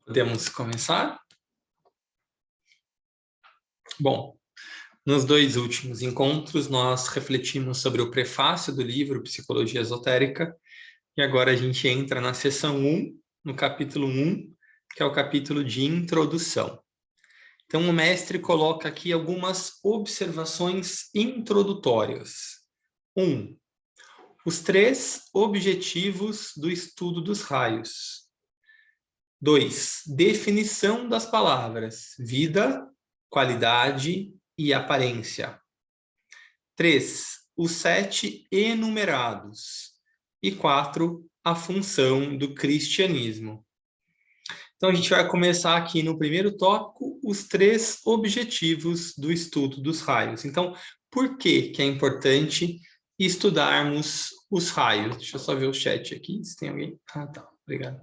Podemos começar? Bom, nos dois últimos encontros, nós refletimos sobre o prefácio do livro Psicologia Esotérica, e agora a gente entra na seção 1, no capítulo 1, que é o capítulo de introdução. Então, o mestre coloca aqui algumas observações introdutórias. 1. Os 3 objetivos do estudo dos raios. 2. Definição das palavras vida, qualidade e aparência. 3. Os 7 enumerados. E 4. A função do cristianismo. Então, a gente vai começar aqui no primeiro tópico, os 3 objetivos do estudo dos raios. Então, por que é importante estudarmos os raios? Deixa eu só ver o chat aqui, se tem alguém. Ah, tá. Obrigado.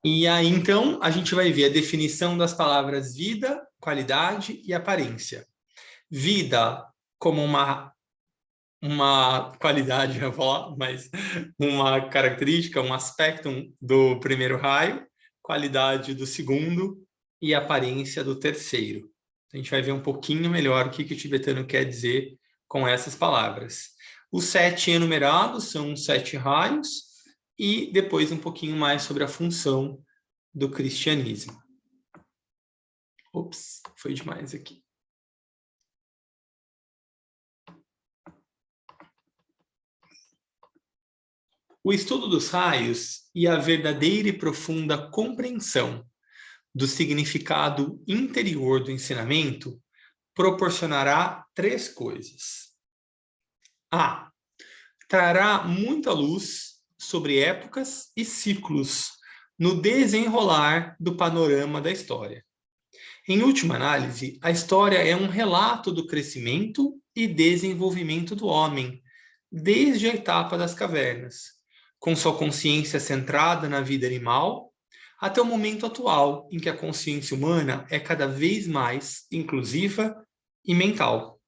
E aí, então, a gente vai ver a definição das palavras vida, qualidade e aparência. Vida como uma qualidade, eu vou falar, mas uma característica, um aspecto do primeiro raio, qualidade do segundo e aparência do terceiro. A gente vai ver um pouquinho melhor o que o tibetano quer dizer com essas palavras. Os 7 enumerados são os 7 raios, e depois um pouquinho mais sobre a função do cristianismo. Ops, foi demais aqui. O estudo dos raios e a verdadeira e profunda compreensão do significado interior do ensinamento proporcionará 3 coisas. A. Trará muita luz sobre épocas e ciclos no desenrolar do panorama da história. Em última análise, a história é um relato do crescimento e desenvolvimento do homem, desde a etapa das cavernas, com sua consciência centrada na vida animal, até o momento atual, em que a consciência humana é cada vez mais inclusiva e mental.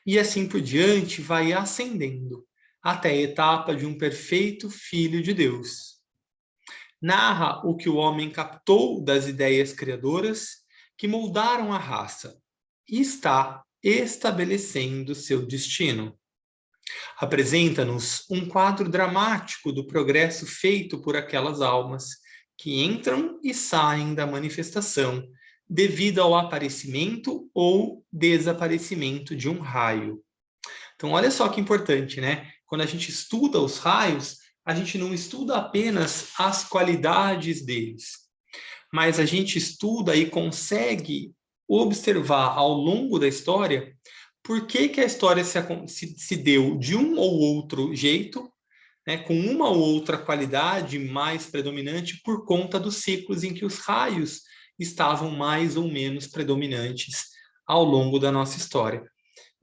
E assim por diante vai ascendendo, até a etapa de um perfeito Filho de Deus. Narra o que o homem captou das ideias criadoras que moldaram a raça e está estabelecendo seu destino. Apresenta-nos um quadro dramático do progresso feito por aquelas almas que entram e saem da manifestação devido ao aparecimento ou desaparecimento de um raio. Então, olha só que importante, né? Quando a gente estuda os raios, a gente não estuda apenas as qualidades deles, mas a gente estuda e consegue observar ao longo da história por que a história se deu de um ou outro jeito, né, com uma ou outra qualidade mais predominante por conta dos ciclos em que os raios estavam mais ou menos predominantes ao longo da nossa história.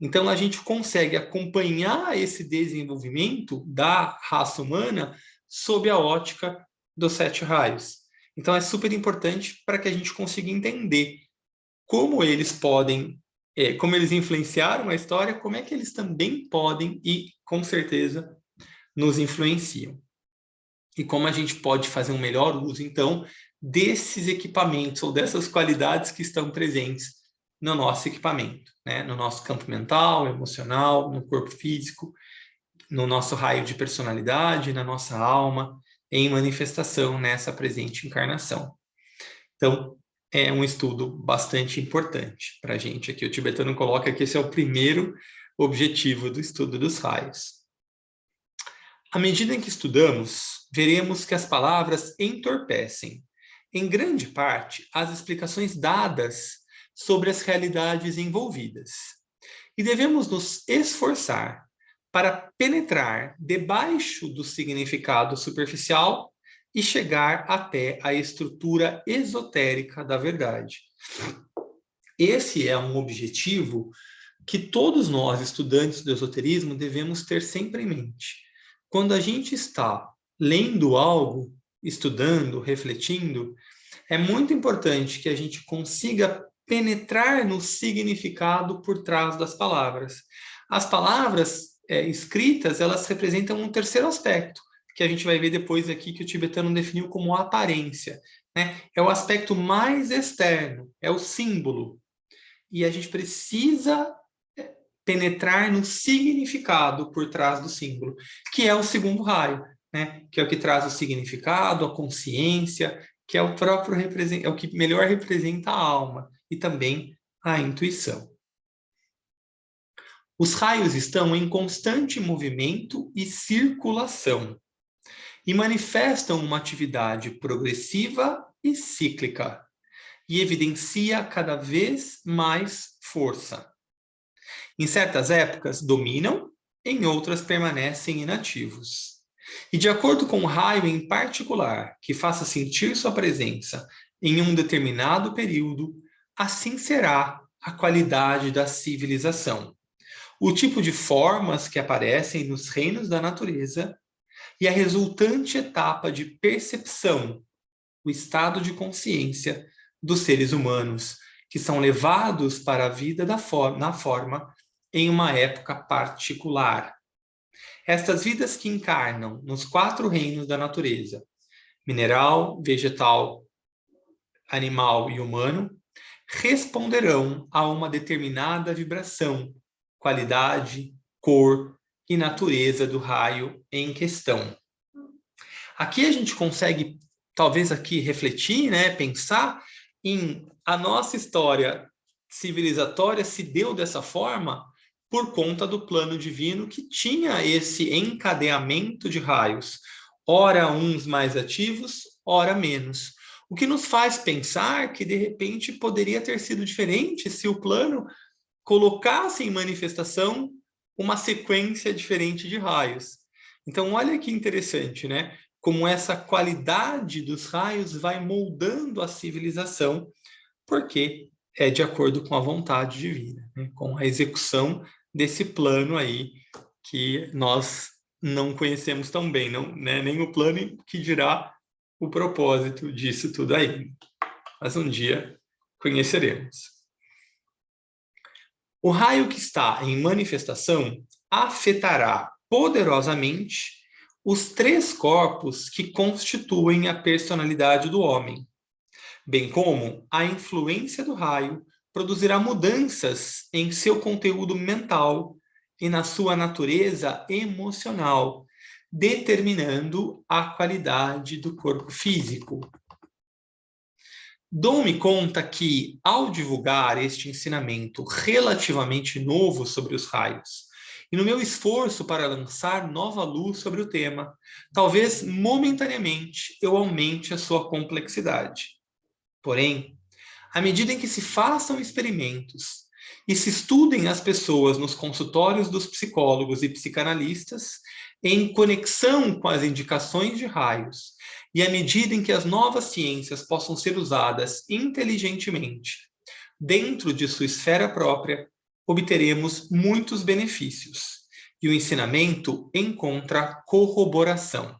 Então, a gente consegue acompanhar esse desenvolvimento da raça humana sob a ótica dos 7 raios. Então, é super importante para que a gente consiga entender como eles podem, como eles influenciaram a história, como é que eles também podem e, com certeza, nos influenciam. E como a gente pode fazer um melhor uso, então, desses equipamentos ou dessas qualidades que estão presentes no nosso equipamento, né? No nosso campo mental, emocional, no corpo físico, no nosso raio de personalidade, na nossa alma, em manifestação nessa presente encarnação. Então, é um estudo bastante importante para a gente aqui. O tibetano coloca que esse é o primeiro objetivo do estudo dos raios. À medida em que estudamos, veremos que as palavras entorpecem, em grande parte, as explicações dadas sobre as realidades envolvidas. E devemos nos esforçar para penetrar debaixo do significado superficial e chegar até a estrutura esotérica da verdade. Esse é um objetivo que todos nós, estudantes do esoterismo, devemos ter sempre em mente. Quando a gente está lendo algo, estudando, refletindo, é muito importante que a gente consiga penetrar no significado por trás das palavras. As palavras, escritas, elas representam um terceiro aspecto, que a gente vai ver depois aqui que o tibetano definiu como aparência, né? É o aspecto mais externo, é o símbolo. E a gente precisa penetrar no significado por trás do símbolo, que é o segundo raio, né? Que é o que traz o significado, a consciência, que é o próprio é o que melhor representa a alma e também a intuição. Os raios estão em constante movimento e circulação e manifestam uma atividade progressiva e cíclica e evidencia cada vez mais força. Em certas épocas dominam, em outras permanecem inativos. E de acordo com o raio em particular que faça sentir sua presença em um determinado período, assim será a qualidade da civilização, o tipo de formas que aparecem nos reinos da natureza e a resultante etapa de percepção, o estado de consciência dos seres humanos, que são levados para a vida na forma em uma época particular. Estas vidas que encarnam nos 4 reinos da natureza, mineral, vegetal, animal e humano, responderão a uma determinada vibração, qualidade, cor e natureza do raio em questão. Aqui a gente consegue, talvez aqui, refletir, né, pensar em a nossa história civilizatória se deu dessa forma por conta do plano divino que tinha esse encadeamento de raios, ora uns mais ativos, ora menos. O que nos faz pensar que, de repente, poderia ter sido diferente se o plano colocasse em manifestação uma sequência diferente de raios. Então, olha que interessante, né? Como essa qualidade dos raios vai moldando a civilização, porque é de acordo com a vontade divina, né? Com a execução desse plano aí que nós não conhecemos tão bem, não, né? Nem o plano que dirá o propósito disso tudo aí. Mas um dia conheceremos. O raio que está em manifestação afetará poderosamente os 3 corpos que constituem a personalidade do homem, bem como a influência do raio produzirá mudanças em seu conteúdo mental e na sua natureza emocional, determinando a qualidade do corpo físico. Dou-me conta que, ao divulgar este ensinamento relativamente novo sobre os raios, e no meu esforço para lançar nova luz sobre o tema, talvez momentaneamente eu aumente a sua complexidade. Porém, à medida em que se façam experimentos e se estudem as pessoas nos consultórios dos psicólogos e psicanalistas, em conexão com as indicações de raios, e à medida em que as novas ciências possam ser usadas inteligentemente dentro de sua esfera própria, obteremos muitos benefícios, e o ensinamento encontra corroboração.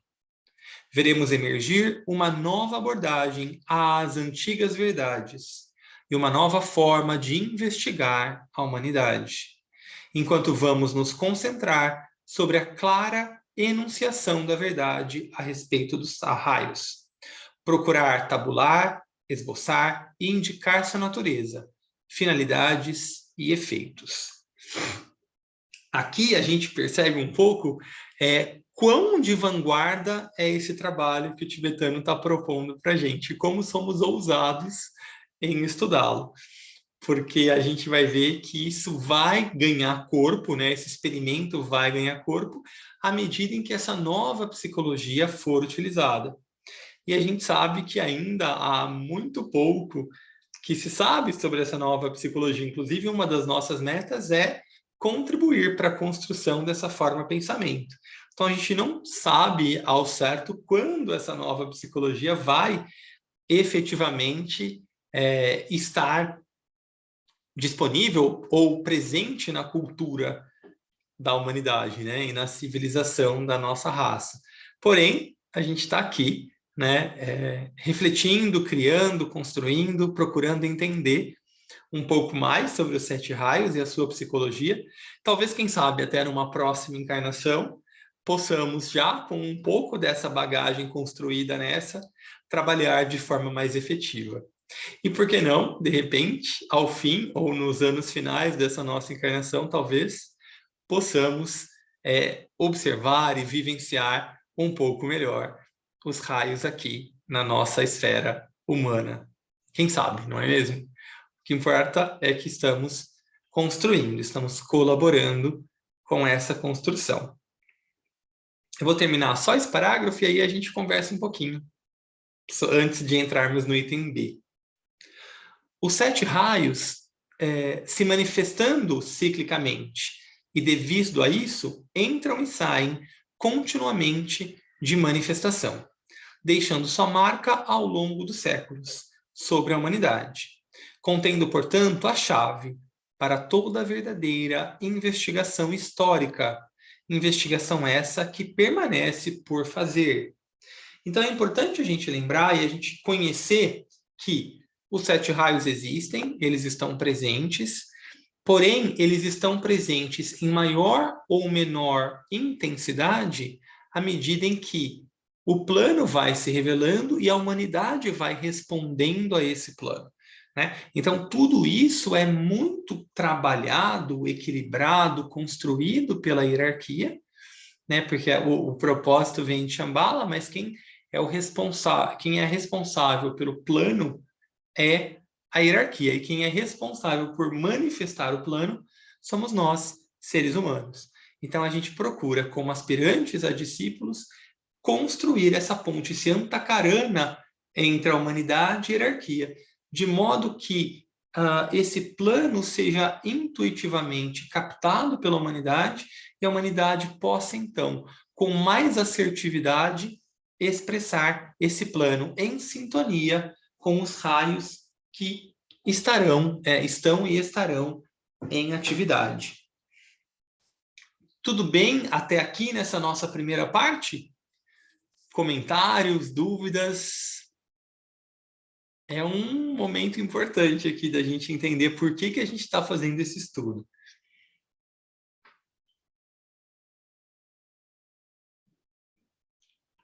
Veremos emergir uma nova abordagem às antigas verdades e uma nova forma de investigar a humanidade, enquanto vamos nos concentrar sobre a clara enunciação da verdade a respeito dos raios, procurar tabular, esboçar e indicar sua natureza, finalidades e efeitos. Aqui a gente percebe um pouco quão de vanguarda é esse trabalho que o tibetano está propondo para a gente, como somos ousados em estudá-lo. Porque a gente vai ver que isso vai ganhar corpo, né? Esse experimento vai ganhar corpo à medida em que essa nova psicologia for utilizada. E a gente sabe que ainda há muito pouco que se sabe sobre essa nova psicologia. Inclusive, uma das nossas metas é contribuir para a construção dessa forma de pensamento. Então, a gente não sabe ao certo quando essa nova psicologia vai efetivamente estar disponível ou presente na cultura da humanidade, né? E na civilização da nossa raça. Porém, a gente está aqui, né? Refletindo, criando, construindo, procurando entender um pouco mais sobre os 7 raios e a sua psicologia. Talvez, quem sabe, até numa próxima encarnação, possamos já, com um pouco dessa bagagem construída nessa, trabalhar de forma mais efetiva. E por que não, de repente, ao fim ou nos anos finais dessa nossa encarnação, talvez possamos observar e vivenciar um pouco melhor os raios aqui na nossa esfera humana. Quem sabe, não é mesmo? O que importa é que estamos construindo, estamos colaborando com essa construção. Eu vou terminar só esse parágrafo e aí a gente conversa um pouquinho, antes de entrarmos no item B. Os 7 raios, se manifestando ciclicamente e devido a isso, entram e saem continuamente de manifestação, deixando sua marca ao longo dos séculos sobre a humanidade, contendo, portanto, a chave para toda a verdadeira investigação histórica, investigação essa que permanece por fazer. Então é importante a gente lembrar e a gente conhecer que os 7 raios existem, eles estão presentes, porém, eles estão presentes em maior ou menor intensidade à medida em que o plano vai se revelando e a humanidade vai respondendo a esse plano, né? Então, tudo isso é muito trabalhado, equilibrado, construído pela hierarquia, né? Porque o propósito vem de Shambhala, mas quem é responsável pelo plano é a hierarquia, e quem é responsável por manifestar o plano somos nós, seres humanos. Então, a gente procura, como aspirantes a discípulos, construir essa ponte, esse antacarana entre a humanidade e a hierarquia, de modo que esse plano seja intuitivamente captado pela humanidade e a humanidade possa, então, com mais assertividade, expressar esse plano em sintonia com os raios que estão e estarão em atividade. Tudo bem até aqui nessa nossa primeira parte? Comentários, dúvidas? É um momento importante aqui da gente entender por que a gente está fazendo esse estudo.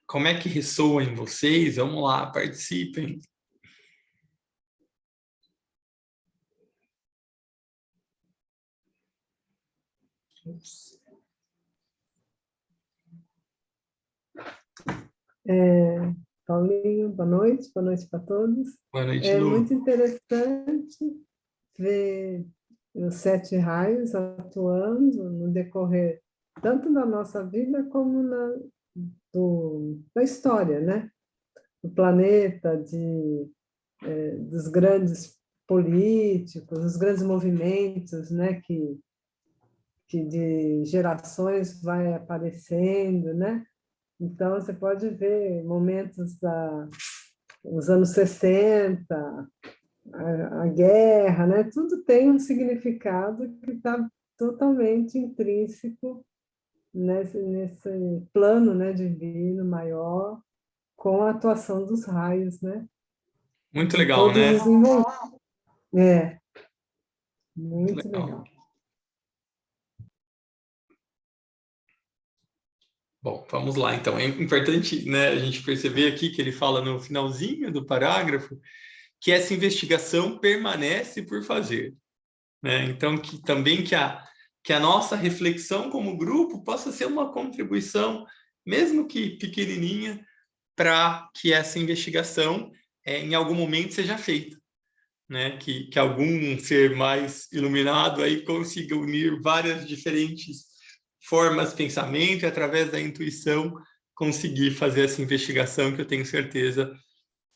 Como é que ressoa em vocês? Vamos lá, participem. Paulinho, boa noite para todos. Boa noite, É Lu. muito interessante ver os 7 raios atuando no decorrer tanto da nossa vida como da história, né? Do planeta, dos grandes políticos, dos grandes movimentos, né? Que de gerações vai aparecendo, né? Então, você pode ver momentos dos anos 60, a guerra, né? Tudo tem um significado que está totalmente intrínseco nesse plano, né, divino maior, com a atuação dos raios, né? Muito De legal, todos né? os envolvidos. Muito Muito legal. Bom, vamos lá, então. É importante, né, a gente perceber aqui que ele fala no finalzinho do parágrafo que essa investigação permanece por fazer, né? Então, que a nossa reflexão como grupo possa ser uma contribuição, mesmo que pequenininha, para que essa investigação, em algum momento, seja feita, né? Que algum ser mais iluminado aí consiga unir várias diferentes formas, pensamento, e através da intuição conseguir fazer essa investigação que eu tenho certeza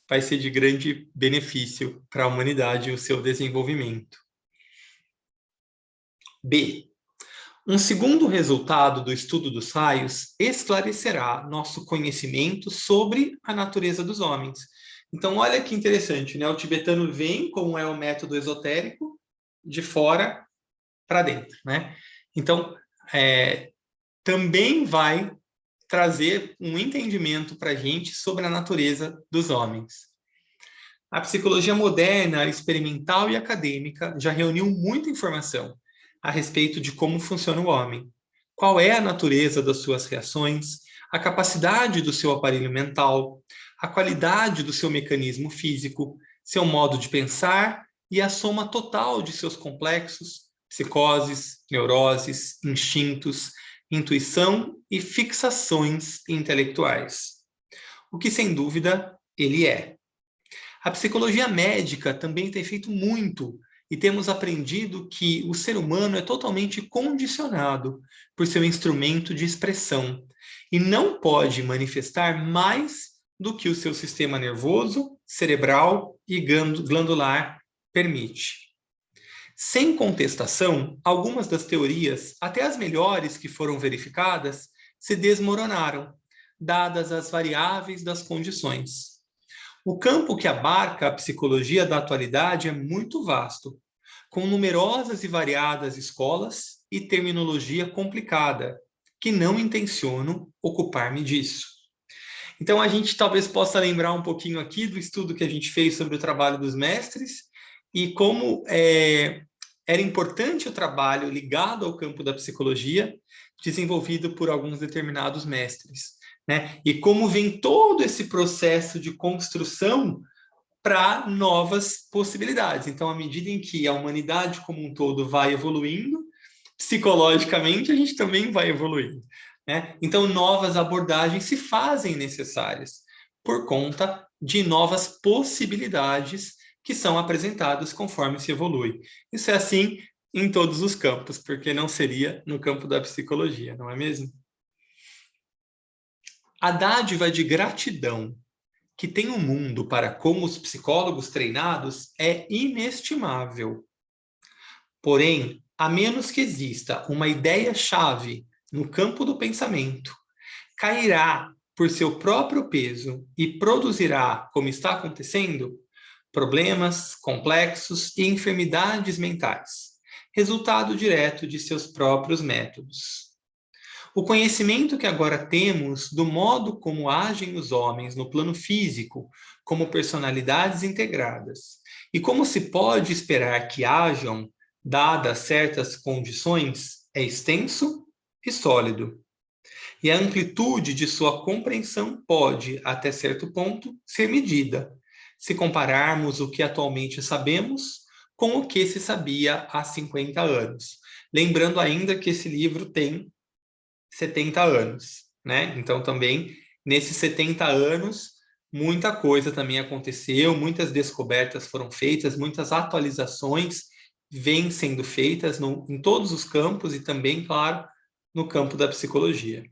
vai ser de grande benefício para a humanidade e o seu desenvolvimento. B. Um segundo resultado do estudo dos raios esclarecerá nosso conhecimento sobre a natureza dos homens. Então, olha que interessante, né? O tibetano vem, como é o método esotérico, de fora para dentro, né? Então, também vai trazer um entendimento para a gente sobre a natureza dos homens. A psicologia moderna, experimental e acadêmica já reuniu muita informação a respeito de como funciona o homem, qual é a natureza das suas reações, a capacidade do seu aparelho mental, a qualidade do seu mecanismo físico, seu modo de pensar e a soma total de seus complexos, psicoses, neuroses, instintos, intuição e fixações intelectuais. O que, sem dúvida, ele é. A psicologia médica também tem feito muito e temos aprendido que o ser humano é totalmente condicionado por seu instrumento de expressão e não pode manifestar mais do que o seu sistema nervoso, cerebral e glandular permite. Sem contestação, algumas das teorias, até as melhores que foram verificadas, se desmoronaram, dadas as variáveis das condições. O campo que abarca a psicologia da atualidade é muito vasto, com numerosas e variadas escolas e terminologia complicada, que não intenciono ocupar-me disso. Então, a gente talvez possa lembrar um pouquinho aqui do estudo que a gente fez sobre o trabalho dos mestres e como era importante o trabalho ligado ao campo da psicologia, desenvolvido por alguns determinados mestres, né? E como vem todo esse processo de construção para novas possibilidades. Então, à medida em que a humanidade como um todo vai evoluindo, psicologicamente a gente também vai evoluindo, né? Então, novas abordagens se fazem necessárias por conta de novas possibilidades que são apresentadas conforme se evolui. Isso é assim em todos os campos, porque não seria no campo da psicologia, não é mesmo? A dádiva de gratidão que tem o mundo para com os psicólogos treinados é inestimável. Porém, a menos que exista uma ideia-chave no campo do pensamento, cairá por seu próprio peso e produzirá, como está acontecendo, problemas complexos e enfermidades mentais, resultado direto de seus próprios métodos. O conhecimento que agora temos do modo como agem os homens no plano físico, como personalidades integradas, e como se pode esperar que hajam, dadas certas condições, é extenso e sólido. E a amplitude de sua compreensão pode, até certo ponto, ser medida, se compararmos o que atualmente sabemos com o que se sabia há 50 anos. Lembrando ainda que esse livro tem 70 anos, né? Então, também, nesses 70 anos, muita coisa também aconteceu, muitas descobertas foram feitas, muitas atualizações vêm sendo feitas em todos os campos e também, claro, no campo da psicologia.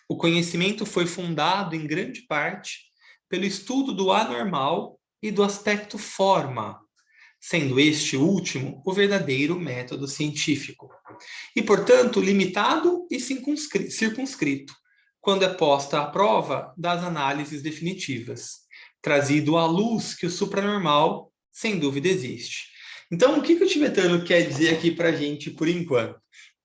O conhecimento foi fundado, em grande parte, pelo estudo do anormal e do aspecto forma, sendo este último o verdadeiro método científico. E, portanto, limitado e circunscrito, quando é posta à prova das análises definitivas, trazido à luz que o supranormal, sem dúvida, existe. Então, o que o tibetano quer dizer aqui para a gente, por enquanto?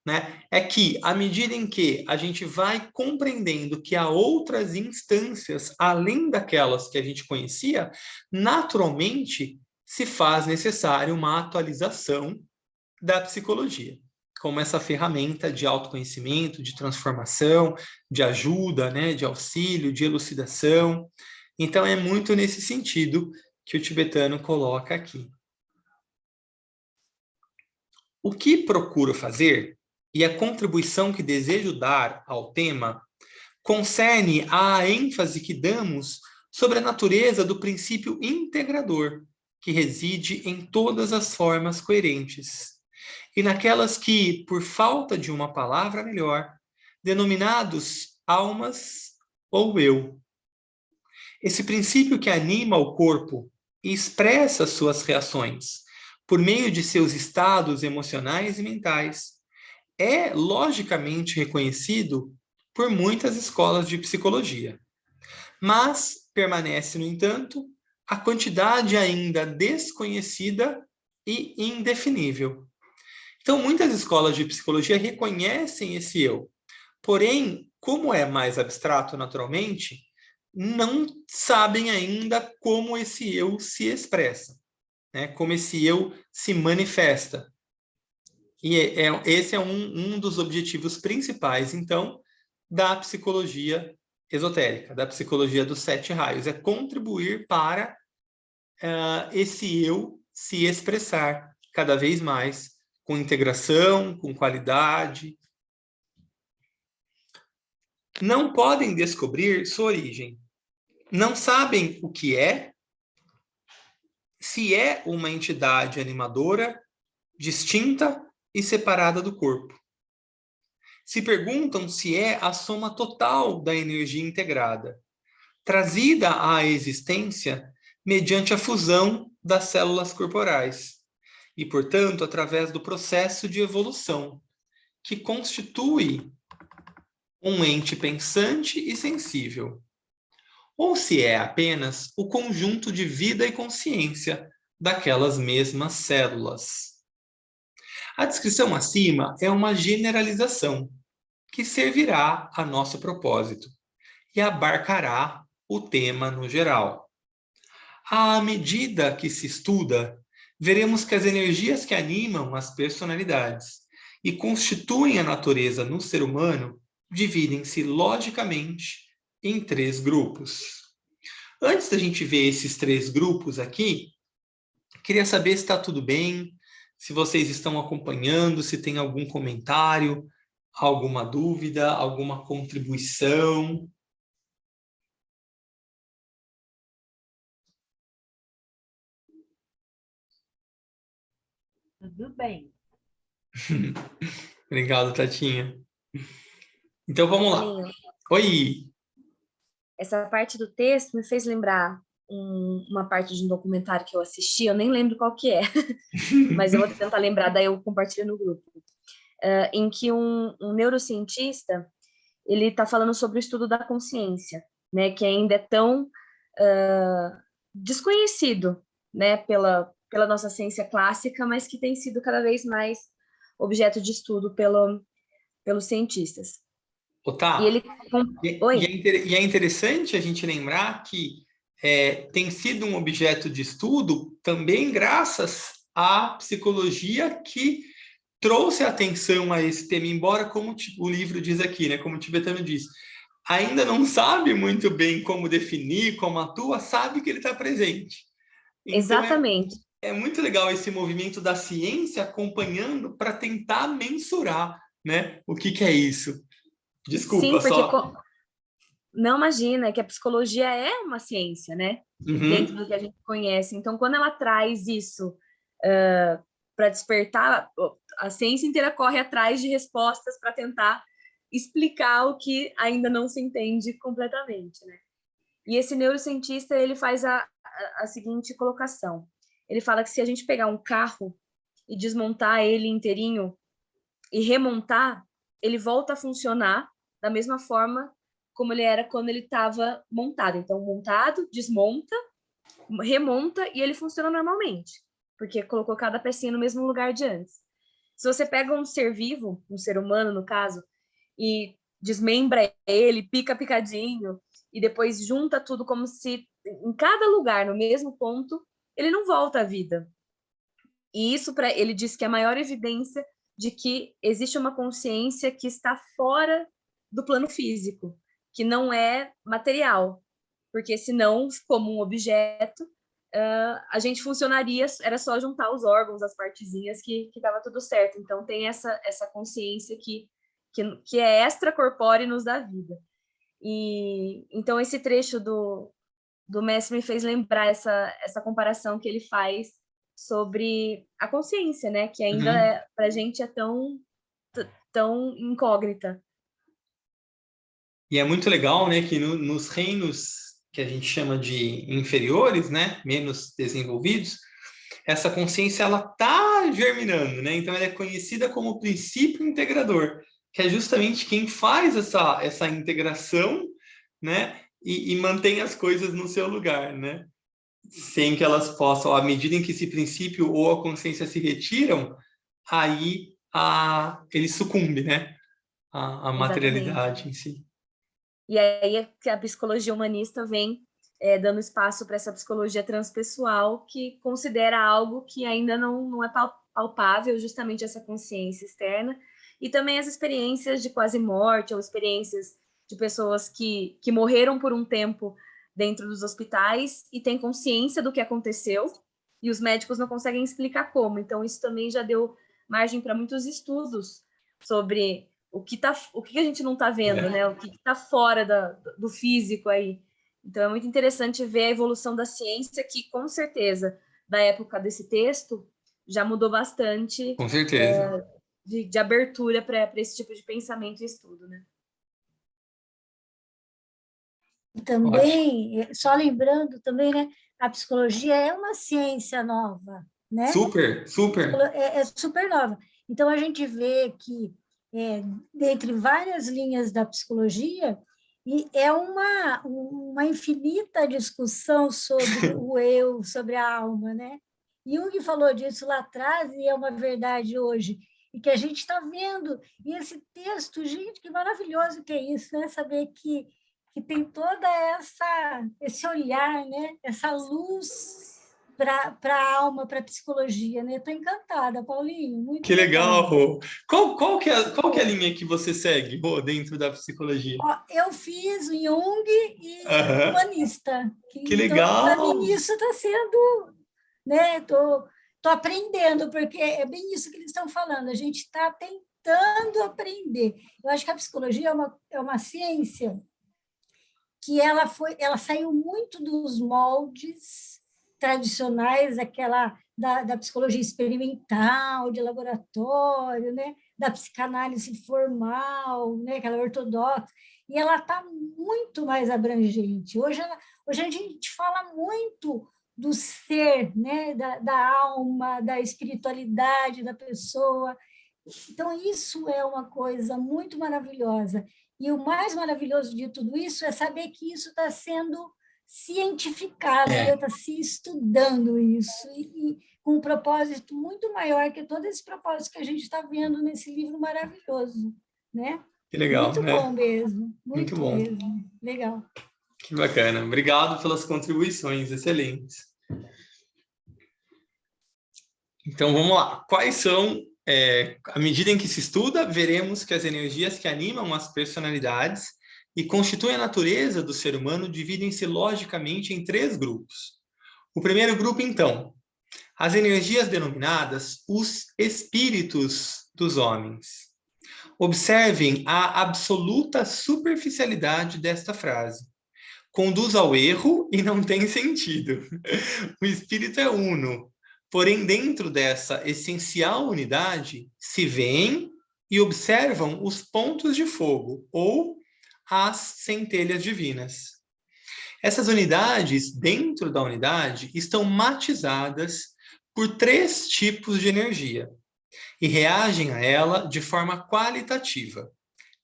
Né? É que, à medida em que a gente vai compreendendo que há outras instâncias, além daquelas que a gente conhecia, naturalmente se faz necessário uma atualização da psicologia, como essa ferramenta de autoconhecimento, de transformação, de ajuda, né, de auxílio, de elucidação. Então, é muito nesse sentido que o tibetano coloca aqui. O que procuro fazer e a contribuição que desejo dar ao tema concerne à ênfase que damos sobre a natureza do princípio integrador, que reside em todas as formas coerentes, e naquelas que, por falta de uma palavra melhor, denominados almas ou eu. Esse princípio que anima o corpo e expressa suas reações por meio de seus estados emocionais e mentais, é logicamente reconhecido por muitas escolas de psicologia. Mas permanece, no entanto, a quantidade ainda desconhecida e indefinível. Então, muitas escolas de psicologia reconhecem esse eu. Porém, como é mais abstrato naturalmente, não sabem ainda como esse eu se expressa, né? Como esse eu se manifesta. E esse é um dos objetivos principais, então, da psicologia esotérica, da psicologia dos 7 raios, é contribuir para esse eu se expressar cada vez mais, com integração, com qualidade. Não podem descobrir sua origem. Não sabem o que é, se é uma entidade animadora, distinta e separada do corpo. Se perguntam se é a soma total da energia integrada, trazida à existência mediante a fusão das células corporais, e, portanto, através do processo de evolução, que constitui um ente pensante e sensível, ou se é apenas o conjunto de vida e consciência daquelas mesmas células. A descrição acima é uma generalização que servirá a nosso propósito e abarcará o tema no geral. À medida que se estuda, veremos que as energias que animam as personalidades e constituem a natureza no ser humano dividem-se logicamente em 3 grupos. Antes da gente ver esses 3 grupos aqui, queria saber se está tudo bem, se vocês estão acompanhando, se tem algum comentário, alguma dúvida, alguma contribuição. Tudo bem. Obrigado, Tatinha. Então vamos lá. Paulinho, Oi! essa parte do texto me fez lembrar uma parte de um documentário que eu assisti, eu nem lembro qual que é, mas eu vou tentar lembrar, daí eu compartilho no grupo, em que um neurocientista, ele está falando sobre o estudo da consciência, né, que ainda é tão desconhecido, né, pela nossa ciência clássica, mas que tem sido cada vez mais objeto de estudo pelos cientistas. E ele... Oi? E é interessante a gente lembrar que tem sido um objeto de estudo também graças à psicologia que trouxe atenção a esse tema, embora, como o livro diz aqui, né, como o tibetano diz, ainda não sabe muito bem como definir, como atua, sabe que ele está presente. Então, Exatamente. é muito legal esse movimento da ciência acompanhando para tentar mensurar, né, o que é isso. Desculpa, Sim, porque... só... Não, imagina, é que a psicologia é uma ciência, né? Dentro do que a gente conhece. Então, quando ela traz isso para despertar, a ciência inteira corre atrás de respostas para tentar explicar o que ainda não se entende completamente, né? E esse neurocientista, ele faz a seguinte colocação. Ele fala que se a gente pegar um carro e desmontar ele inteirinho e remontar, ele volta a funcionar da mesma forma como ele era quando ele estava montado. Então, montado, desmonta, remonta e ele funciona normalmente, porque colocou cada pecinha no mesmo lugar de antes. Se você pega um ser vivo, um ser humano, no caso, e desmembra ele, pica picadinho, e depois junta tudo como se em cada lugar, no mesmo ponto, ele não volta à vida. E isso, ele diz que é a maior evidência de que existe uma consciência que está fora do plano físico, que não é material, porque senão, como um objeto, a gente funcionaria, era só juntar os órgãos, as partezinhas, que estava tudo certo. Então, tem essa consciência que é extracorpórea e nos dá vida. E então, esse trecho do mestre me fez lembrar essa comparação que ele faz sobre a consciência, né? Que ainda para a gente é tão incógnita. E é muito legal, né, que nos reinos que a gente chama de inferiores, né, menos desenvolvidos, essa consciência ela tá germinando, né? Então ela é conhecida como princípio integrador, que é justamente quem faz essa integração, né, e mantém as coisas no seu lugar, né? Sem que elas possam, à medida em que esse princípio ou a consciência se retiram, aí ele sucumbe, né? A materialidade em si. E aí é que a psicologia humanista vem dando espaço para essa psicologia transpessoal, que considera algo que ainda não é palpável, justamente essa consciência externa, e também as experiências de quase morte, ou experiências de pessoas que morreram por um tempo dentro dos hospitais e têm consciência do que aconteceu, e os médicos não conseguem explicar como. Então, isso também já deu margem para muitos estudos sobre o que a gente não está vendo, né? O que está fora do físico aí. Então, é muito interessante ver a evolução da ciência, que, com certeza, da época desse texto, já mudou bastante. Com certeza. De abertura para esse tipo de pensamento e estudo, né? E também, só lembrando também, né, a psicologia é uma ciência nova, né? Super, super. É super nova. Então, a gente vê que, dentre várias linhas da psicologia, e é uma infinita discussão sobre o eu, sobre a alma, né? Jung falou disso lá atrás e é uma verdade hoje, e que a gente está vendo. E esse texto, gente, que maravilhoso que é isso, né? Saber que tem toda esse olhar, né? Essa luz para a alma, para a psicologia, né? Estou encantada, Paulinho, muito que legal, Rô. Qual que é a linha que você segue, Rô, dentro da psicologia? Ó, eu fiz o Jung e humanista. Que legal! Para mim isso está sendo, né? Tô aprendendo, porque é bem isso que eles estão falando. A gente está tentando aprender. Eu acho que a psicologia é uma ciência que ela saiu muito dos moldes tradicionais, aquela da psicologia experimental, de laboratório, né? Da psicanálise formal, né? Aquela ortodoxa, e ela está muito mais abrangente. Hoje a gente fala muito do ser, né? Da alma, da espiritualidade da pessoa. Então, isso é uma coisa muito maravilhosa. E o mais maravilhoso de tudo isso é saber que isso está sendo cientificado, está se estudando isso, e com um propósito muito maior que todo esse propósito que a gente está vendo nesse livro maravilhoso, né? Que legal, muito né? Bom mesmo, muito bom mesmo, legal. Que bacana, obrigado pelas contribuições, excelentes. Então, vamos lá. Quais são, à medida em que se estuda, veremos que as energias que animam as personalidades e constituem a natureza do ser humano dividem-se logicamente em 3 grupos. O primeiro grupo, então, as energias denominadas os espíritos dos homens. Observem a absoluta superficialidade desta frase. Conduz ao erro e não tem sentido. O espírito é uno, porém dentro dessa essencial unidade se veem e observam os pontos de fogo ou as centelhas divinas. Essas unidades, dentro da unidade, estão matizadas por 3 tipos de energia e reagem a ela de forma qualitativa,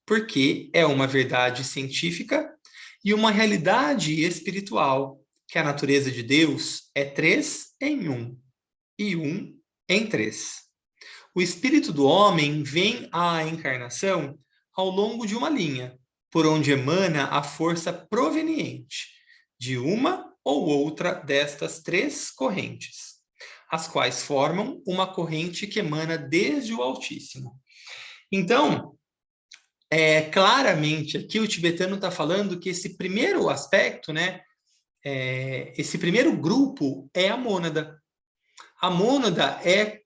porque é uma verdade científica e uma realidade espiritual, que a natureza de Deus é 3 em 1 e 1 em 3. O espírito do homem vem à encarnação ao longo de uma linha, por onde emana a força proveniente de uma ou outra destas 3 correntes, as quais formam uma corrente que emana desde o Altíssimo. Então, claramente aqui o tibetano está falando que esse primeiro aspecto, né, esse primeiro grupo é a mônada. A mônada é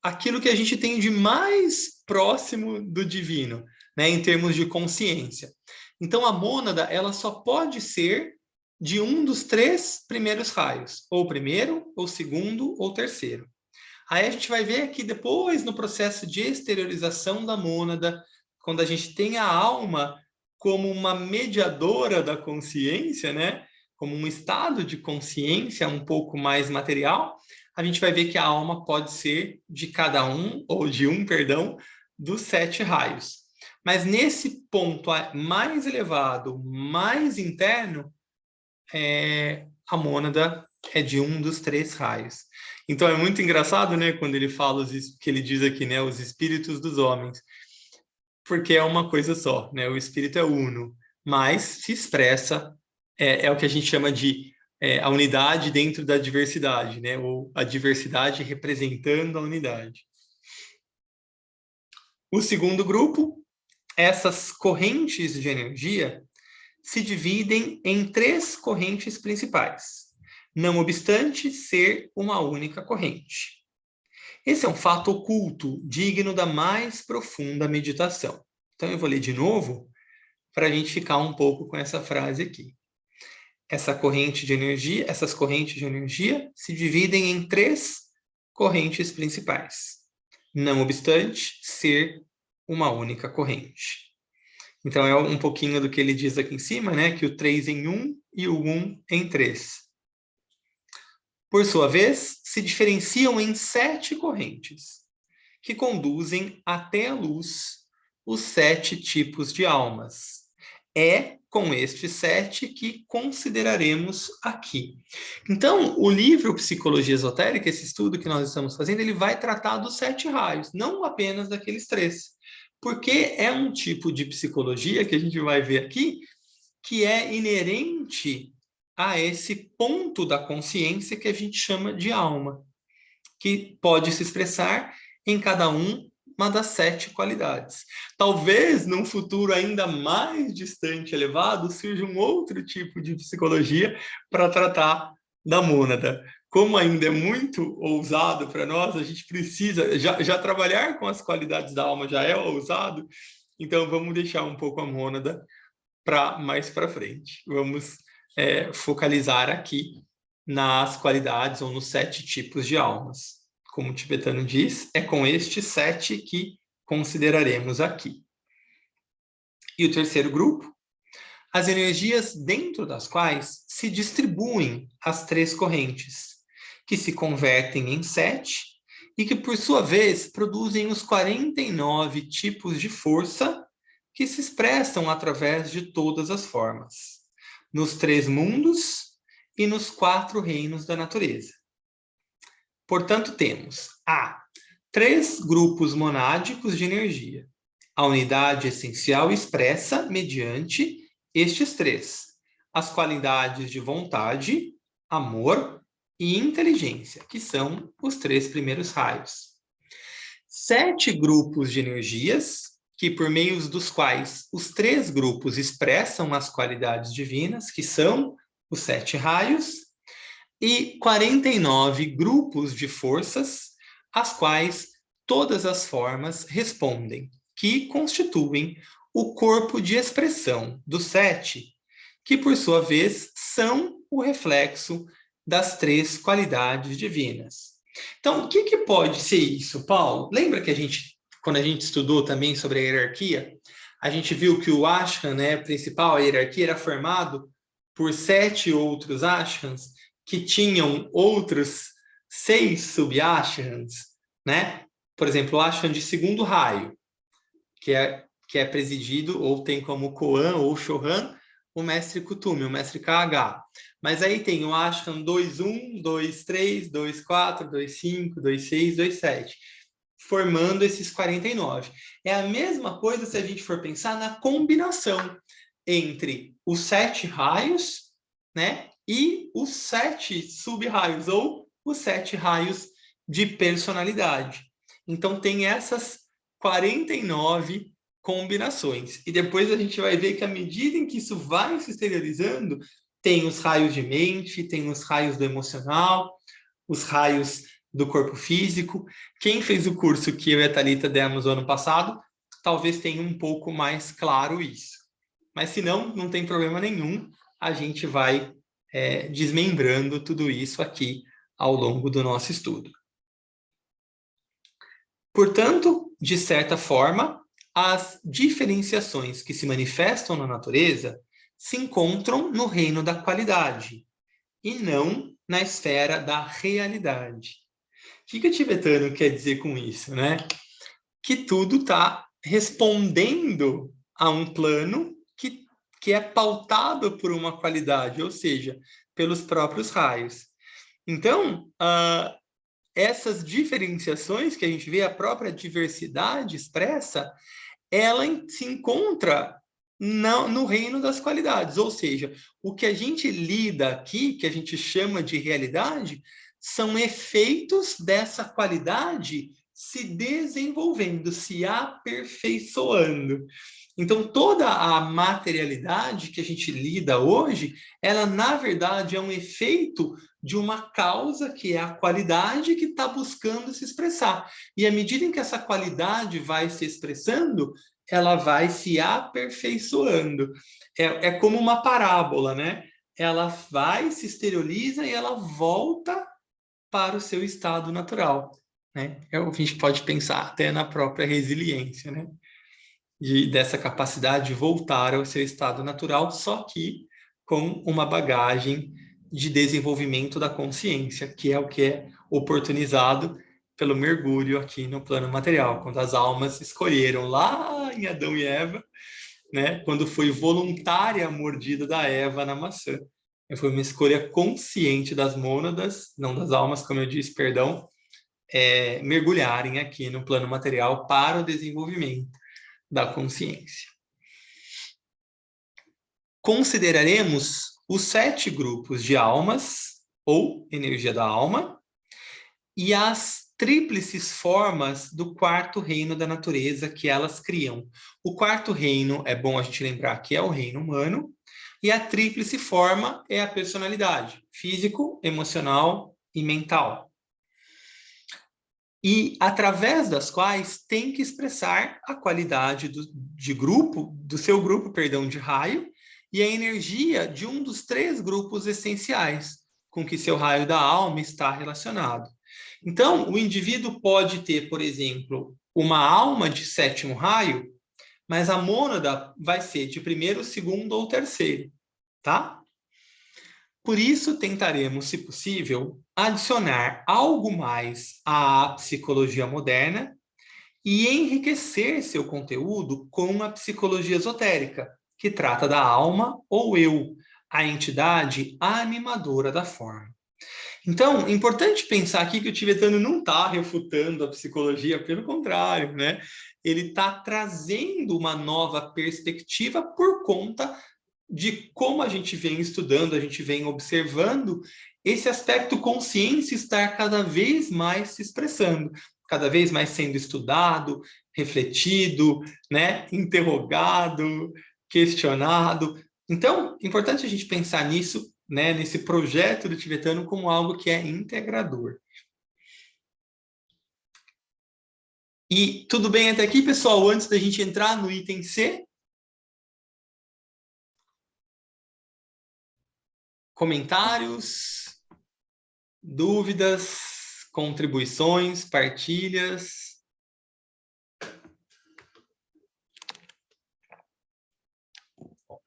aquilo que a gente tem de mais próximo do divino, né, em termos de consciência. Então, a mônada, ela só pode ser de um dos 3 primeiros raios, ou primeiro, ou segundo, ou terceiro. Aí a gente vai ver aqui depois, no processo de exteriorização da mônada, quando a gente tem a alma como uma mediadora da consciência, né? Como um estado de consciência um pouco mais material, a gente vai ver que a alma pode ser de cada um, ou de um, perdão, dos 7 raios. Mas nesse ponto mais elevado, mais interno, a mônada é de um dos 3 raios. Então é muito engraçado, né, quando ele fala que ele diz aqui, né, os espíritos dos homens, porque é uma coisa só, né? O espírito é uno, mas se expressa, é o que a gente chama de a unidade dentro da diversidade, né? Ou a diversidade representando a unidade. O segundo grupo, essas correntes de energia se dividem em 3 correntes principais, não obstante ser uma única corrente. Esse é um fato oculto, digno da mais profunda meditação. Então, eu vou ler de novo, para a gente ficar um pouco com essa frase aqui. Essas correntes de energia se dividem em 3 correntes principais, não obstante ser uma única corrente. Então, é um pouquinho do que ele diz aqui em cima, né? Que o 3 em 1 e o 1 em 3. Por sua vez, se diferenciam em 7 correntes, que conduzem até a luz os 7 tipos de almas. É com estes 7 que consideraremos aqui. Então, o livro Psicologia Esotérica, esse estudo que nós estamos fazendo, ele vai tratar dos 7 raios, não apenas daqueles 3. Porque é um tipo de psicologia que a gente vai ver aqui, que é inerente a esse ponto da consciência que a gente chama de alma, que pode se expressar em cada uma das 7 qualidades. Talvez, num futuro ainda mais distante, elevado, surja um outro tipo de psicologia para tratar da mônada. Como ainda é muito ousado para nós, a gente precisa... Já trabalhar com as qualidades da alma já é ousado, então vamos deixar um pouco a mônada para mais para frente. Vamos focalizar aqui nas qualidades ou nos 7 tipos de almas. Como o tibetano diz, é com estes 7 que consideraremos aqui. E o terceiro grupo, as energias dentro das quais se distribuem as 3 correntes, que se convertem em 7 e que, por sua vez, produzem os 49 tipos de força que se expressam através de todas as formas, nos 3 mundos e nos 4 reinos da natureza. Portanto, temos 3 grupos monádicos de energia, a unidade essencial expressa mediante estes 3, as qualidades de vontade, amor e inteligência, que são os 3 primeiros raios. 7 grupos de energias, que por meio dos quais os 3 grupos expressam as qualidades divinas, que são os 7 raios, e 49 grupos de forças, às quais todas as formas respondem, que constituem o corpo de expressão dos 7, que por sua vez são o reflexo das 3 qualidades divinas. Então, o que pode ser isso, Paulo? Lembra que quando a gente estudou também sobre a hierarquia, a gente viu que o ashram, né, principal, a hierarquia, era formado por 7 outros ashrams, que tinham outros 6 sub-ashrams, né? Por exemplo, o ashram de 2º raio, que é presidido, ou tem como koan ou shohan, o mestre Kutumi, o mestre KH. Mas aí tem o ashram 2.1, 2.3, 2.4, 2.5, 2.6, 2.7, formando esses 49. É a mesma coisa se a gente for pensar na combinação entre os 7 raios, né? E os 7 sub-raios, ou os 7 raios de personalidade. Então, tem essas 49 combinações. E depois a gente vai ver que, à medida em que isso vai se exteriorizando, tem os raios de mente, tem os raios do emocional, os raios do corpo físico. Quem fez o curso que eu e a Thalita demos ano passado, talvez tenha um pouco mais claro isso. Mas, se não, não tem problema nenhum. A gente vai desmembrando tudo isso aqui ao longo do nosso estudo. Portanto, de certa forma, as diferenciações que se manifestam na natureza se encontram no reino da qualidade e não na esfera da realidade. O que o tibetano quer dizer com isso, né? Que tudo está respondendo a um plano que é pautado por uma qualidade, ou seja, pelos próprios raios. Então, essas diferenciações que a gente vê, a própria diversidade expressa, ela se encontra no reino das qualidades. Ou seja, o que a gente lida aqui, que a gente chama de realidade, são efeitos dessa qualidade se desenvolvendo, se aperfeiçoando. Então, toda a materialidade que a gente lida hoje, ela, na verdade, é um efeito de uma causa, que é a qualidade, que está buscando se expressar. E à medida em que essa qualidade vai se expressando, ela vai se aperfeiçoando. É como uma parábola, né? Ela vai, se exterioriza e ela volta para o seu estado natural, né? A gente pode pensar até na própria resiliência, né? Dessa capacidade de voltar ao seu estado natural, só que com uma bagagem de desenvolvimento da consciência, que é o que é oportunizado pelo mergulho aqui no plano material, quando as almas escolheram lá em Adão e Eva, né? Quando foi voluntária a mordida da Eva na maçã. Foi uma escolha consciente das mônadas, não das almas, como eu disse, perdão, mergulharem aqui no plano material para o desenvolvimento da consciência. Consideraremos os 7 grupos de almas, ou energia da alma, e as tríplices formas do 4º reino da natureza que elas criam. O 4º reino, é bom a gente lembrar que é o reino humano, e a tríplice forma é a personalidade, físico, emocional e mental. E através das quais tem que expressar a qualidade do seu grupo de raio, e a energia de um dos 3 grupos essenciais com que seu raio da alma está relacionado. Então, o indivíduo pode ter, por exemplo, uma alma de 7º raio, mas a mônada vai ser de 1º, 2º ou 3º, tá? Por isso, tentaremos, se possível, adicionar algo mais à psicologia moderna e enriquecer seu conteúdo com a psicologia esotérica, que trata da alma ou eu, a entidade animadora da forma. Então, é importante pensar aqui que o tibetano não está refutando a psicologia, pelo contrário, né? Ele está trazendo uma nova perspectiva por conta de como a gente vem estudando, a gente vem observando esse aspecto consciência estar cada vez mais se expressando, cada vez mais sendo estudado, refletido, né? Interrogado, questionado. Então, é importante a gente pensar nisso, né, nesse projeto do tibetano como algo que é integrador. E tudo bem até aqui, pessoal? Antes da gente entrar no item C? Comentários, dúvidas, contribuições, partilhas?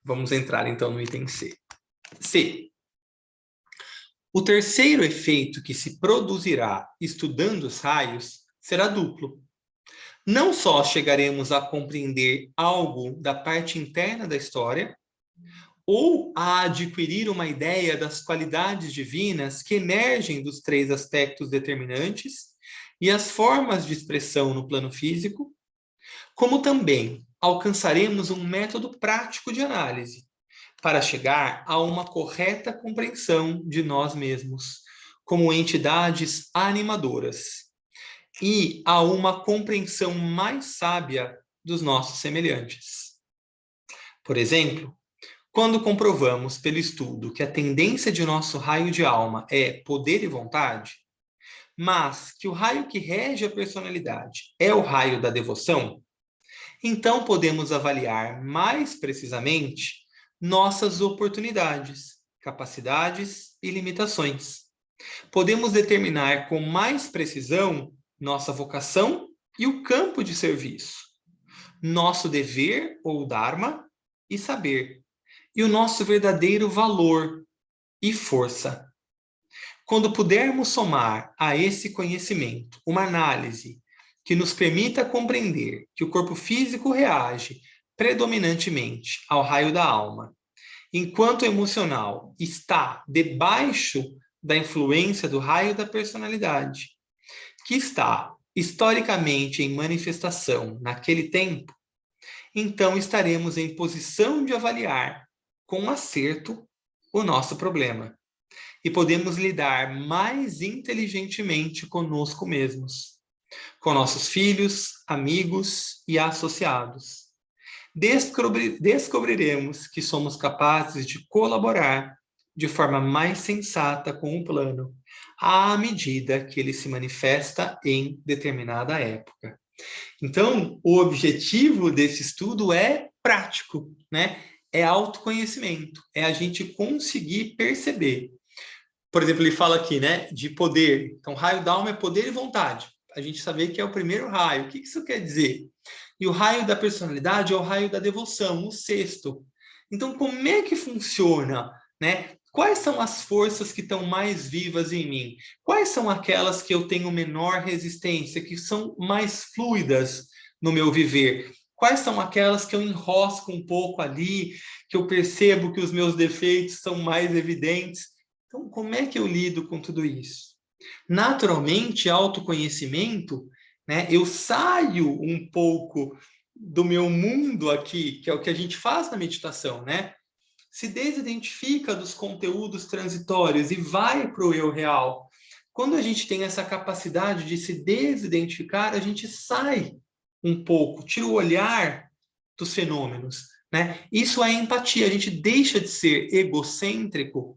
Vamos entrar então no item C. C. O terceiro efeito que se produzirá estudando os raios será duplo. Não só chegaremos a compreender algo da parte interna da história, ou a adquirir uma ideia das qualidades divinas que emergem dos 3 aspectos determinantes e as formas de expressão no plano físico, como também alcançaremos um método prático de análise para chegar a uma correta compreensão de nós mesmos como entidades animadoras e a uma compreensão mais sábia dos nossos semelhantes. Por exemplo, quando comprovamos pelo estudo que a tendência de nosso raio de alma é poder e vontade, mas que o raio que rege a personalidade é o raio da devoção, então podemos avaliar mais precisamente nossas oportunidades, capacidades e limitações. Podemos determinar com mais precisão nossa vocação e o campo de serviço, nosso dever ou dharma e saber, e o nosso verdadeiro valor e força. Quando pudermos somar a esse conhecimento uma análise que nos permita compreender que o corpo físico reage predominantemente ao raio da alma, enquanto o emocional está debaixo da influência do raio da personalidade, que está historicamente em manifestação naquele tempo, então estaremos em posição de avaliar com acerto o nosso problema. E podemos lidar mais inteligentemente conosco mesmos, com nossos filhos, amigos e associados. Descobriremos que somos capazes de colaborar de forma mais sensata com o plano, à medida que ele se manifesta em determinada época. Então, o objetivo desse estudo é prático, né? É autoconhecimento, é a gente conseguir perceber. Por exemplo, ele fala aqui, né, de poder. Então, raio da alma é poder e vontade. A gente sabe que é o primeiro raio. O que isso quer dizer? E o raio da personalidade é o raio da devoção, o sexto. Então, como é que funciona, né? Quais são as forças que estão mais vivas em mim? Quais são aquelas que eu tenho menor resistência, que são mais fluidas no meu viver? Quais são aquelas que eu enrosco um pouco ali, que eu percebo que os meus defeitos são mais evidentes? Então, como é que eu lido com tudo isso? Naturalmente, autoconhecimento, né? Eu saio um pouco do meu mundo aqui, que é o que a gente faz na meditação, né? Se desidentifica dos conteúdos transitórios e vai para o eu real. Quando a gente tem essa capacidade de se desidentificar, a gente sai um pouco, tira o olhar dos fenômenos, né? Isso é empatia, a gente deixa de ser egocêntrico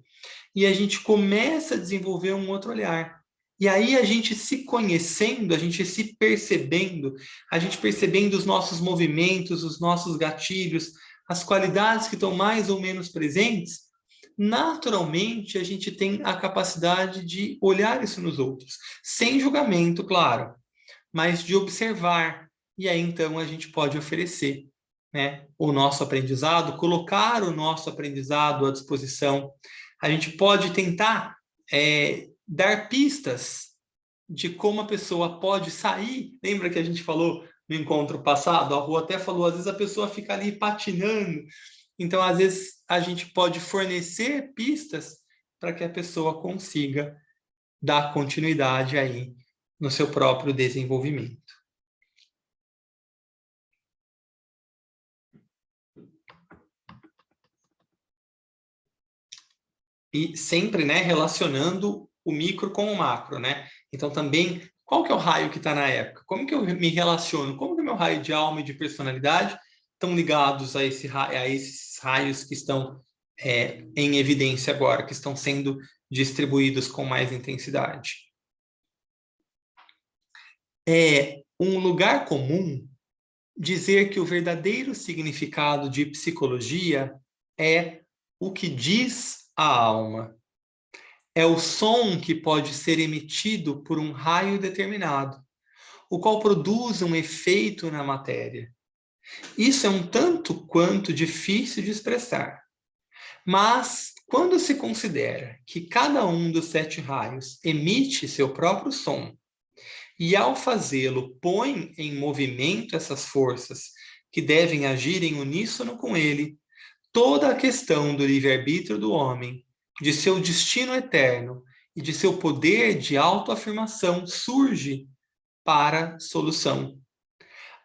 e a gente começa a desenvolver um outro olhar. E aí a gente se conhecendo, a gente se percebendo, a gente percebendo os nossos movimentos, os nossos gatilhos, as qualidades que estão mais ou menos presentes, naturalmente a gente tem a capacidade de olhar isso nos outros, sem julgamento, claro, mas de observar. E aí então a gente pode oferecer, né, o nosso aprendizado, colocar o nosso aprendizado à disposição. A gente pode tentar dar pistas de como a pessoa pode sair. Lembra que a gente falou no encontro passado? A Rô até falou, às vezes a pessoa fica ali patinando. Então, às vezes, a gente pode fornecer pistas para que a pessoa consiga dar continuidade aí no seu próprio desenvolvimento. E sempre, né, relacionando o micro com o macro, né? Então, também, qual que é o raio que está na época? Como que eu me relaciono? Como que o meu raio de alma e de personalidade estão ligados a esses raios que estão em evidência agora, que estão sendo distribuídos com mais intensidade? É um lugar comum dizer que o verdadeiro significado de psicologia é o que diz a alma. É o som que pode ser emitido por um raio determinado, o qual produz um efeito na matéria. Isso é um tanto quanto difícil de expressar. Mas, quando se considera que cada um dos 7 raios emite seu próprio som, e ao fazê-lo põe em movimento essas forças que devem agir em uníssono com ele, toda a questão do livre-arbítrio do homem, de seu destino eterno e de seu poder de autoafirmação surge para solução.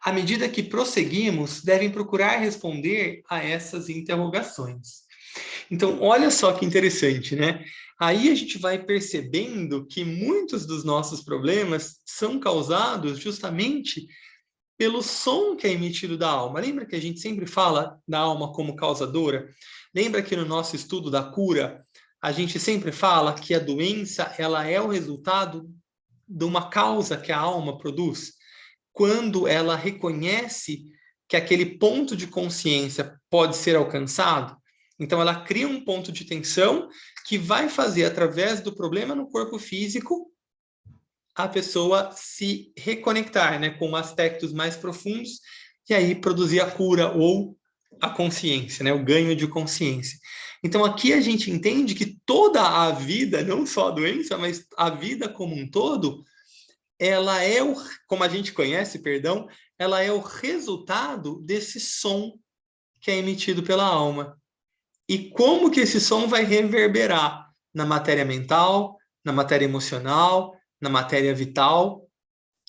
À medida que prosseguimos, devem procurar responder a essas interrogações. Então, olha só que interessante, né? Aí a gente vai percebendo que muitos dos nossos problemas são causados justamente pelo som que é emitido da alma. Lembra que a gente sempre fala da alma como causadora? Lembra que no nosso estudo da cura, a gente sempre fala que a doença ela é o resultado de uma causa que a alma produz? Quando ela reconhece que aquele ponto de consciência pode ser alcançado, então ela cria um ponto de tensão que vai fazer, através do problema no corpo físico, a pessoa se reconectar, né, com aspectos mais profundos e aí produzir a cura ou a consciência, né, o ganho de consciência. Então aqui a gente entende que toda a vida, não só a doença, mas a vida como um todo, ela é como a gente conhece, perdão, ela é o resultado desse som que é emitido pela alma. E como que esse som vai reverberar na matéria mental, na matéria emocional, na matéria vital?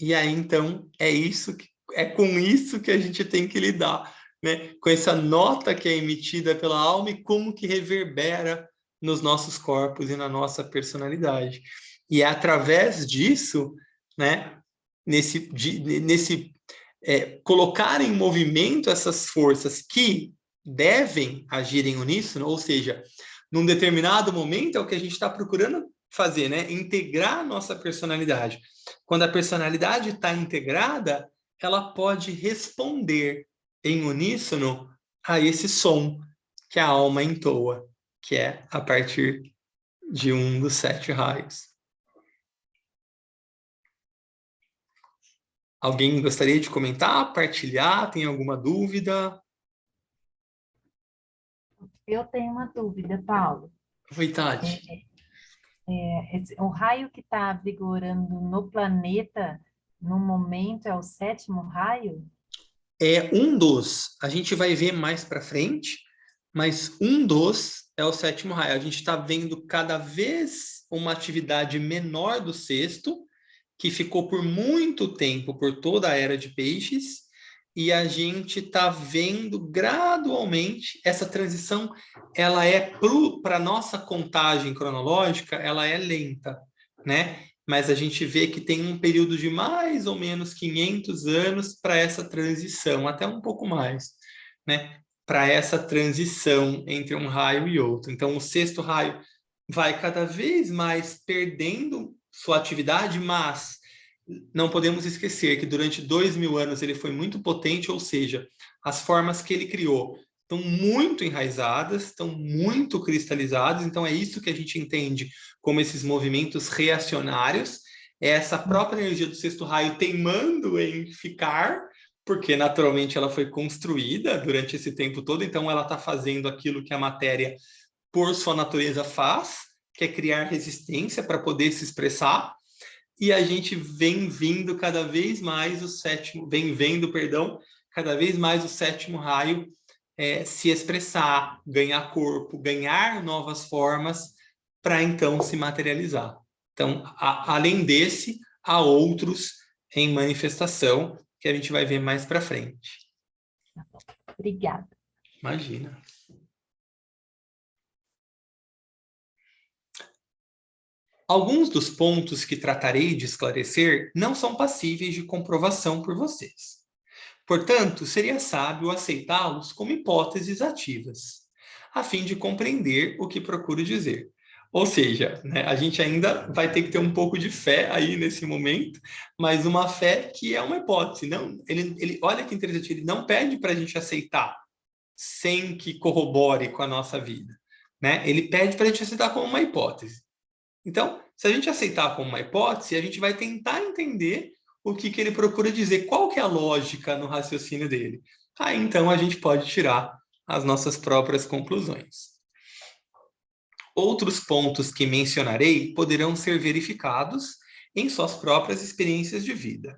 E aí, então, é com isso que a gente tem que lidar né, com essa nota que é emitida pela alma e como que reverbera nos nossos corpos e na nossa personalidade. E é através disso, né, colocar em movimento essas forças que devem agir em uníssono, ou seja, num determinado momento é o que a gente está procurando fazer, né? Integrar a nossa personalidade. Quando a personalidade está integrada, ela pode responder em uníssono a esse som que a alma entoa, que é a partir de um dos 7 raios. Alguém gostaria de comentar, partilhar? Tem alguma dúvida? Eu tenho uma dúvida, Paulo. Oi, Tati. O raio que está vigorando no planeta, no momento, é o 7º raio? É um dos, a gente vai ver mais para frente, mas um dos é o 7º raio. A gente está vendo cada vez uma atividade menor do 6º, que ficou por muito tempo, por toda a era de peixes, e a gente está vendo gradualmente essa transição. Ela para a nossa contagem cronológica, ela é lenta, né? Mas a gente vê que tem um período de mais ou menos 500 anos para essa transição, até um pouco mais, né? Para essa transição entre um raio e outro. Então, o 6º raio vai cada vez mais perdendo sua atividade, mas não podemos esquecer que durante 2000 anos ele foi muito potente, ou seja, as formas que ele criou estão muito enraizadas, estão muito cristalizadas, então é isso que a gente entende como esses movimentos reacionários, é essa própria energia do 6º raio teimando em ficar, porque naturalmente ela foi construída durante esse tempo todo, então ela está fazendo aquilo que a matéria, por sua natureza, faz, que é criar resistência para poder se expressar, e a gente vem vendo cada vez mais o 7º, cada vez mais o 7º raio se expressar, ganhar corpo, ganhar novas formas para então se materializar. Então, além desse, há outros em manifestação que a gente vai ver mais para frente. Obrigada. Imagina. Alguns dos pontos que tratarei de esclarecer não são passíveis de comprovação por vocês. Portanto, seria sábio aceitá-los como hipóteses ativas, a fim de compreender o que procuro dizer. Ou seja, né, a gente ainda vai ter que ter um pouco de fé aí nesse momento, mas uma fé que é uma hipótese. Não, olha que interessante, ele não pede para a gente aceitar sem que corrobore com a nossa vida, né? Ele pede para a gente aceitar como uma hipótese. Então, se a gente aceitar como uma hipótese, a gente vai tentar entender o que ele procura dizer, qual que é a lógica no raciocínio dele. Aí, então, a gente pode tirar as nossas próprias conclusões. Outros pontos que mencionarei poderão ser verificados em suas próprias experiências de vida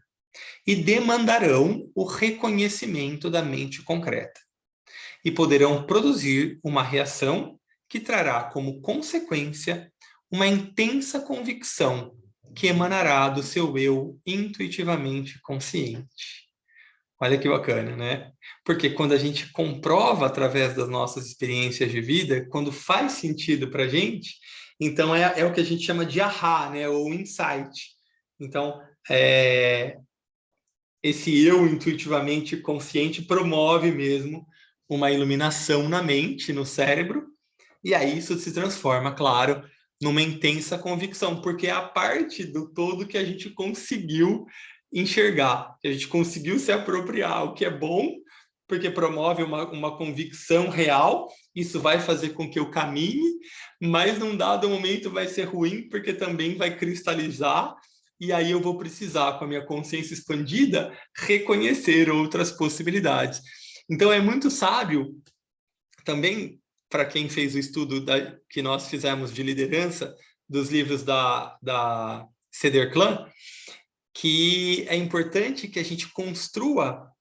e demandarão o reconhecimento da mente concreta e poderão produzir uma reação que trará como consequência uma intensa convicção que emanará do seu eu intuitivamente consciente. Olha que bacana, né? Porque quando a gente comprova através das nossas experiências de vida, quando faz sentido para a gente, então é o que a gente chama de ahá, né? Ou insight. Então, esse eu intuitivamente consciente promove mesmo uma iluminação na mente, no cérebro, e aí isso se transforma, claro, numa intensa convicção, porque é a parte do todo que a gente conseguiu enxergar, que a gente conseguiu se apropriar, o que é bom, porque promove uma convicção real, isso vai fazer com que eu caminhe, mas num dado momento vai ser ruim, porque também vai cristalizar, e aí eu vou precisar, com a minha consciência expandida, reconhecer outras possibilidades. Então é muito sábio, também, para quem fez o estudo que nós fizemos de liderança, dos livros da Cedar Clan, que é importante que a gente construa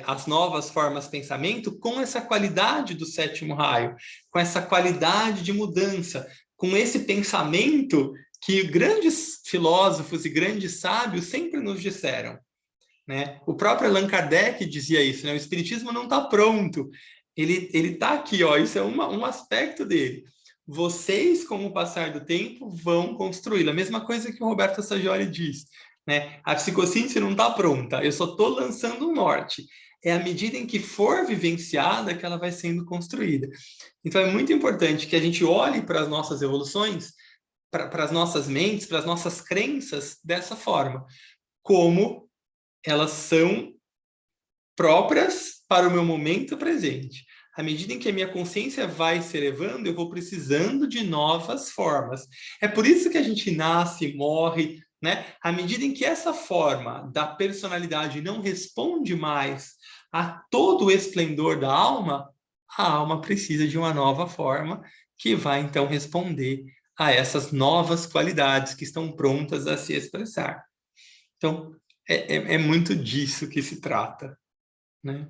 as novas formas de pensamento com essa qualidade do 7º raio, com essa qualidade de mudança, com esse pensamento que grandes filósofos e grandes sábios sempre nos disseram, né? O próprio Allan Kardec dizia isso, né? O espiritismo não está pronto. Ele está aqui, ó, isso é um aspecto dele. Vocês, com o passar do tempo, vão construí-lo. A mesma coisa que o Roberto Saggioli diz, né? A psicossíntese não está pronta, eu só estou lançando um norte. É à medida em que for vivenciada que ela vai sendo construída. Então, é muito importante que a gente olhe para as nossas evoluções, para as nossas mentes, para as nossas crenças dessa forma, como elas são próprias para o meu momento presente. À medida em que a minha consciência vai se elevando, eu vou precisando de novas formas. É por isso que a gente nasce, morre, né? À medida em que essa forma da personalidade não responde mais a todo o esplendor da alma, a alma precisa de uma nova forma que vai então responder a essas novas qualidades que estão prontas a se expressar. Então, é muito disso que se trata, né?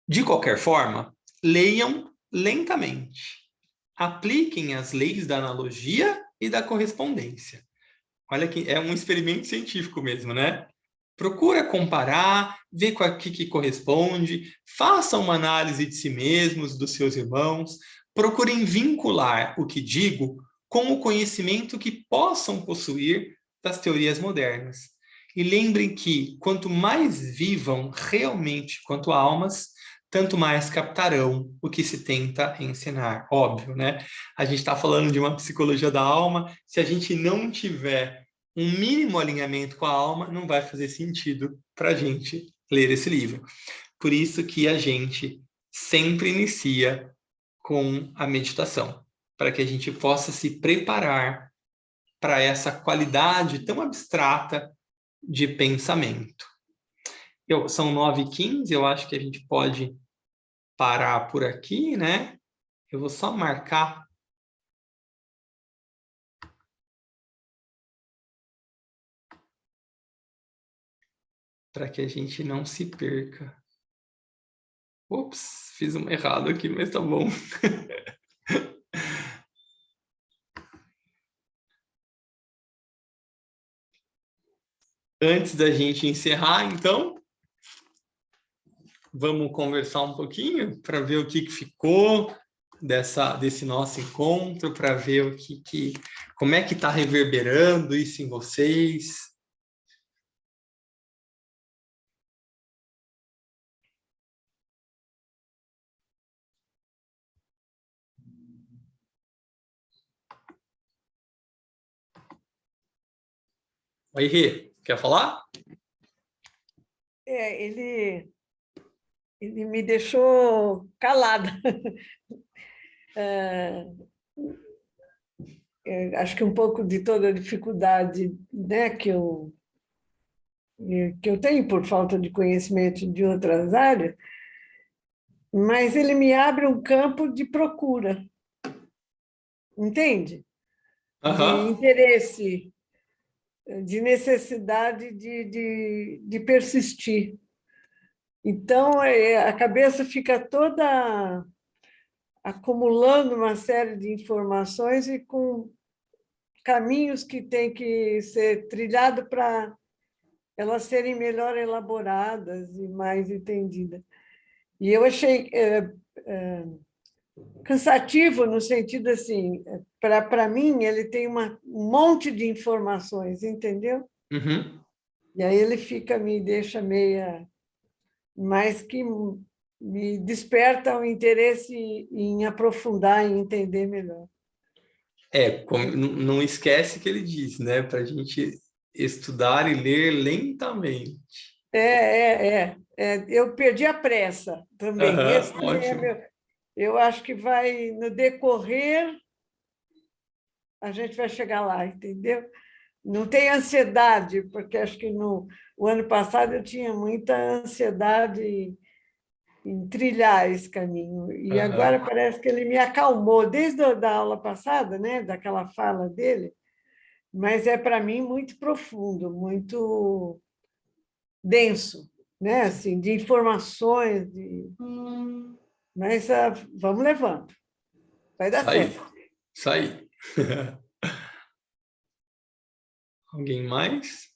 De qualquer forma, leiam lentamente. Apliquem as leis da analogia e da correspondência. Olha que é um experimento científico mesmo, né? Procura comparar, ver com o que corresponde, faça uma análise de si mesmos, dos seus irmãos, procurem vincular o que digo com o conhecimento que possam possuir das teorias modernas. E lembrem que, quanto mais vivam realmente quanto almas, tanto mais captarão o que se tenta ensinar. Óbvio, né? A gente está falando de uma psicologia da alma, se a gente não tiver um mínimo alinhamento com a alma, não vai fazer sentido para a gente ler esse livro. Por isso que a gente sempre inicia com a meditação, para que a gente possa se preparar para essa qualidade tão abstrata de pensamento. São 9h15, eu acho que a gente pode parar por aqui, né? Eu vou só marcar para que a gente não se perca. Ops, fiz um errado aqui, mas tá bom. Antes da gente encerrar, então, vamos conversar um pouquinho para ver o que ficou desse nosso encontro, para ver como é que está reverberando isso em vocês. Oi, Rê, quer falar? Ele me deixou calada. Acho que um pouco de toda a dificuldade, né, que eu tenho por falta de conhecimento de outras áreas, mas ele me abre um campo de procura, entende? De interesse, de necessidade de persistir. Então, a cabeça fica toda acumulando uma série de informações e com caminhos que têm que ser trilhados para elas serem melhor elaboradas e mais entendidas. E eu achei cansativo no sentido assim, para mim, ele tem um monte de informações, entendeu? Uhum. E aí ele me deixa meia... mas que me desperta o interesse em aprofundar, em entender melhor. Não esquece que ele diz, né? Para a gente estudar e ler lentamente. Eu perdi a pressa também. Esse Ótimo. eu acho que vai, no decorrer, a gente vai chegar lá, entendeu? Não tem ansiedade, porque acho que o ano passado eu tinha muita ansiedade em trilhar esse caminho. E agora parece que ele me acalmou, desde a aula passada, né, daquela fala dele, mas é, para mim, muito profundo, muito denso, né, assim, de informações. Mas vamos levando. Vai dar certo. Isso aí. Alguém mais?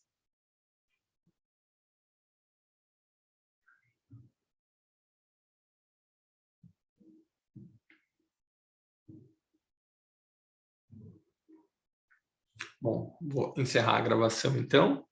Bom, vou encerrar a gravação então.